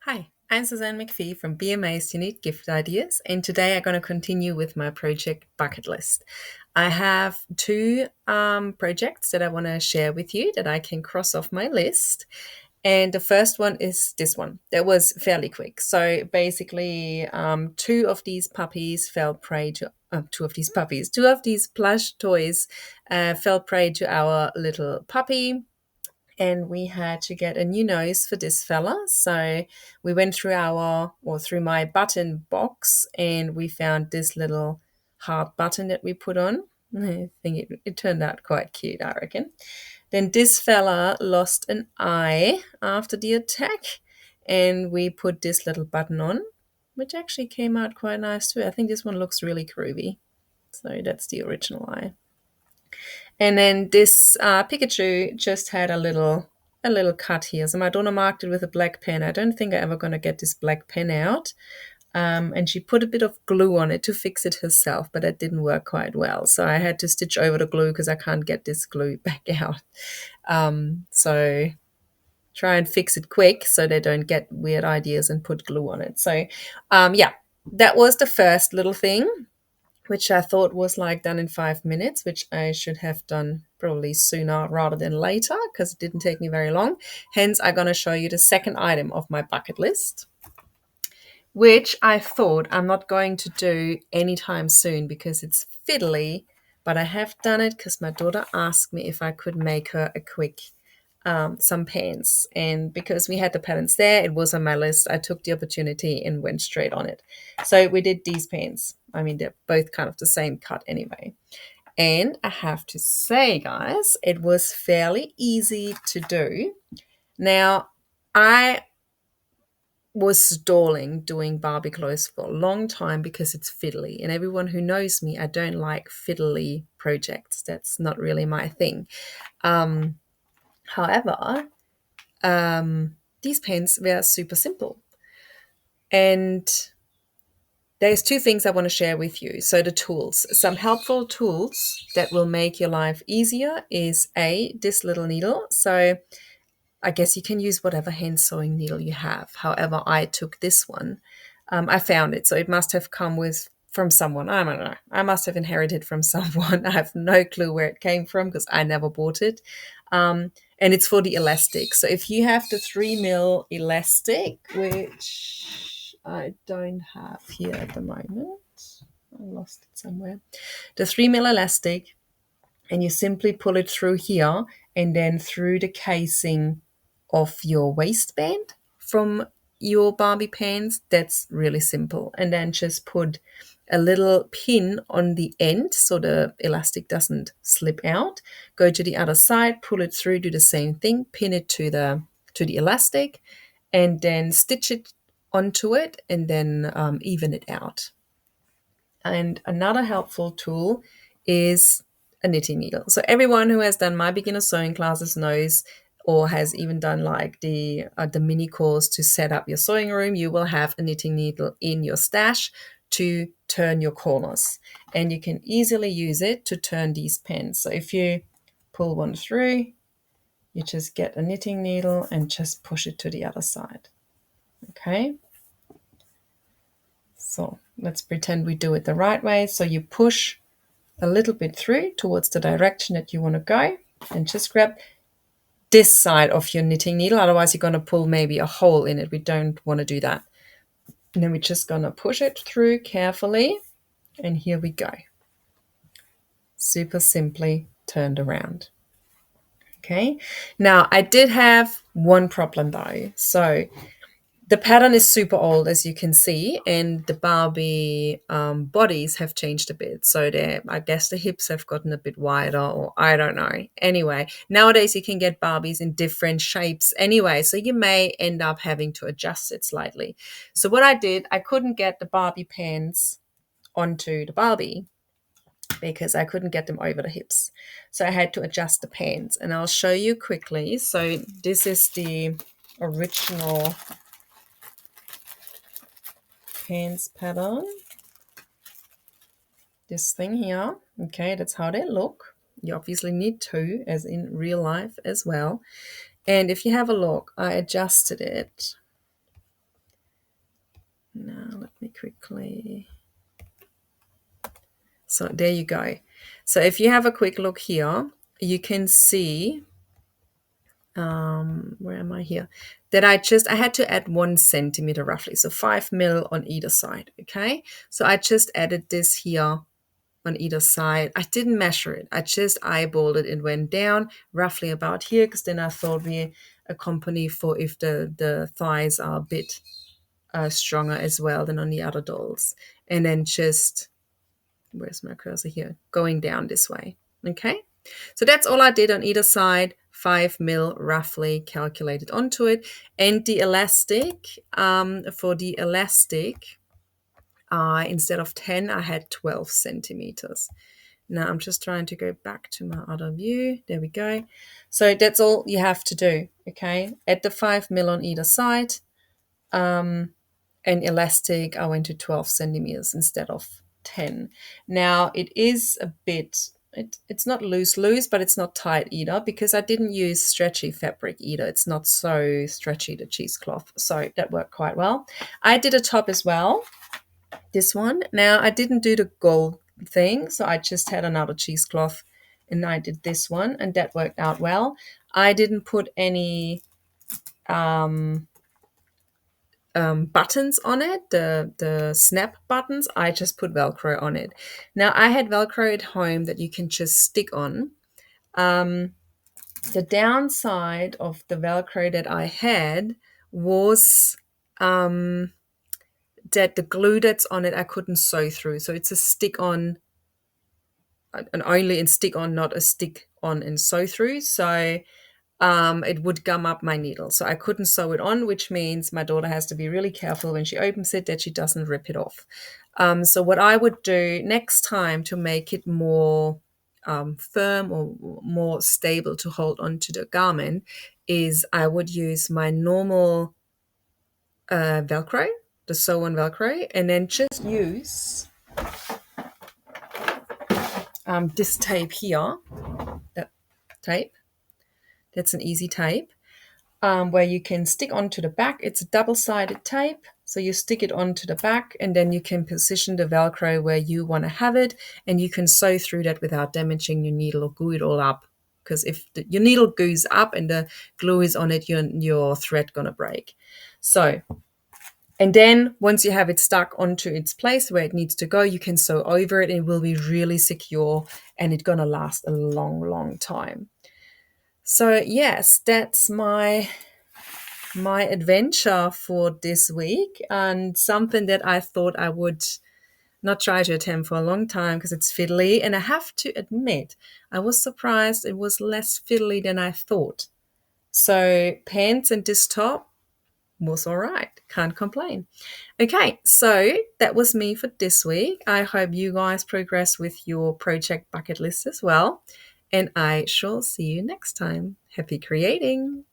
Hi, I'm Suzanne McPhee from BMA's Unique Gift Ideas, and today I'm going to continue with my project bucket list. I have two projects that I want to share with you that I can cross off my list. And the first one is this one. That was fairly quick. So basically, two of these plush toys fell prey to our little puppy, and we had to get a new nose for this fella. So we went through my button box, and we found this little heart button that we put on. I think it turned out quite cute, I reckon. Then this fella lost an eye after the attack, and we put this little button on, which actually came out quite nice too. I think this one looks really groovy. So that's the original eye. And then this Pikachu just had a little cut here. So my daughter marked it with a black pen. I don't think I'm ever going to get this black pen out. And she put a bit of glue on it to fix it herself, but it didn't work quite well. So I had to stitch over the glue because I can't get this glue back out. So try and fix it quick so they don't get weird ideas and put glue on it. So yeah, that was the first little thing, which I thought was like done in 5 minutes, which I should have done probably sooner rather than later because it didn't take me very long. Hence, I'm going to show you the second item of my bucket list, which I thought I'm not going to do anytime soon because it's fiddly, but I have done it because my daughter asked me if I could make her a quick some pants, and because we had the patterns there, it was on my list. I took the opportunity and went straight on it. So we did these pants. I mean, they're both kind of the same cut anyway. And I have to say, guys, it was fairly easy to do. Now, I was stalling doing Barbie clothes for a long time because it's fiddly. And everyone who knows me, I don't like fiddly projects. That's not really my thing. However, these pens were super simple. And there's two things I want to share with you. So the tools, some helpful tools that will make your life easier is this little needle. So I guess you can use whatever hand sewing needle you have. However, I took this one. I found it. So it must have come from someone. I don't know. I must have inherited from someone. I have no clue where it came from because I never bought it. And it's for the elastic. So if you have the 3mm elastic, which I don't have here at the moment, I lost it somewhere. The 3mm elastic, and you simply pull it through here and then through the casing of your waistband from your Barbie pants. That's really simple. And then just put a little pin on the end so the elastic doesn't slip out. Go to the other side, pull it through, do the same thing, pin it to the elastic, and then stitch it onto it, and then even it out. And another helpful tool is a knitting needle. So everyone who has done my beginner sewing classes knows, or has even done like the mini course to set up your sewing room, you will have a knitting needle in your stash to turn your corners, and you can easily use it to turn these pens. So if you pull one through, you just get a knitting needle and just push it to the other side. Okay, so let's pretend we do it the right way. So you push a little bit through towards the direction that you want to go, and just grab this side of your knitting needle. Otherwise, you're going to pull maybe a hole in it. We don't want to do that. And then we're just going to push it through carefully. And here we go. Super simply turned around. Okay. Now, I did have one problem though. So the pattern is super old, as you can see, and the Barbie bodies have changed a bit. So I guess the hips have gotten a bit wider, or I don't know. Anyway, nowadays you can get Barbies in different shapes anyway, so you may end up having to adjust it slightly. So what I did, I couldn't get the Barbie pants onto the Barbie because I couldn't get them over the hips. So I had to adjust the pants, and I'll show you quickly. So this is the original pants pattern, this thing here. Okay, that's how they look. You obviously need two, as in real life as well. And if you have a look, I adjusted it Now let me quickly. So there you go. So if you have a quick look here, you can see, where am I here? That I had to add 1 centimeter roughly. So 5 mil on either side. Okay. So I just added this here on either side. I didn't measure it. I just eyeballed it and went down roughly about here, because then I thought we accompany for if the thighs are a bit stronger as well than on the other dolls. And then just, where's my cursor here? Going down this way. Okay. So that's all I did on either side. 5 mil roughly calculated onto it. And the elastic, for the elastic, instead of 10, I had 12 centimeters. Now I'm just trying to go back to my other view. There we go. So that's all you have to do. Okay. Add the 5 mil on either side. And elastic, I went to 12 centimeters instead of 10. Now it is a bit, it's not loose, but it's not tight either, because I didn't use stretchy fabric either. It's not so stretchy, the cheesecloth. So that worked quite well. I did a top as well, this one. Now I didn't do the gold thing, so I just had another cheesecloth and I did this one, and that worked out well. I didn't put any buttons on it, the snap buttons. I just put Velcro on it. Now I had Velcro at home that you can just stick on. The downside of the Velcro that I had was that the glue that's on it I couldn't sew through. So it's a stick on, and only in stick on, not a stick on and sew through. So it would gum up my needle. So I couldn't sew it on, which means my daughter has to be really careful when she opens it that she doesn't rip it off. So what I would do next time to make it more firm or more stable to hold onto the garment is I would use my normal Velcro, the sew-on Velcro, and then just use this tape here, that tape. That's an easy tape. Where you can stick onto the back. It's a double-sided tape, so you stick it onto the back, and then you can position the Velcro where you want to have it, and you can sew through that without damaging your needle or glue it all up. Because if your needle goes up and the glue is on it, your thread gonna break. So, and then once you have it stuck onto its place where it needs to go, you can sew over it, and it will be really secure, and it's gonna last a long, long time. So yes, that's my adventure for this week, and something that I thought I would not try to attempt for a long time because it's fiddly. And I have to admit, I was surprised it was less fiddly than I thought. So pants and this top was all right. Can't complain. Okay, so that was me for this week. I hope you guys progress with your project bucket list as well. And I shall see you next time. Happy creating!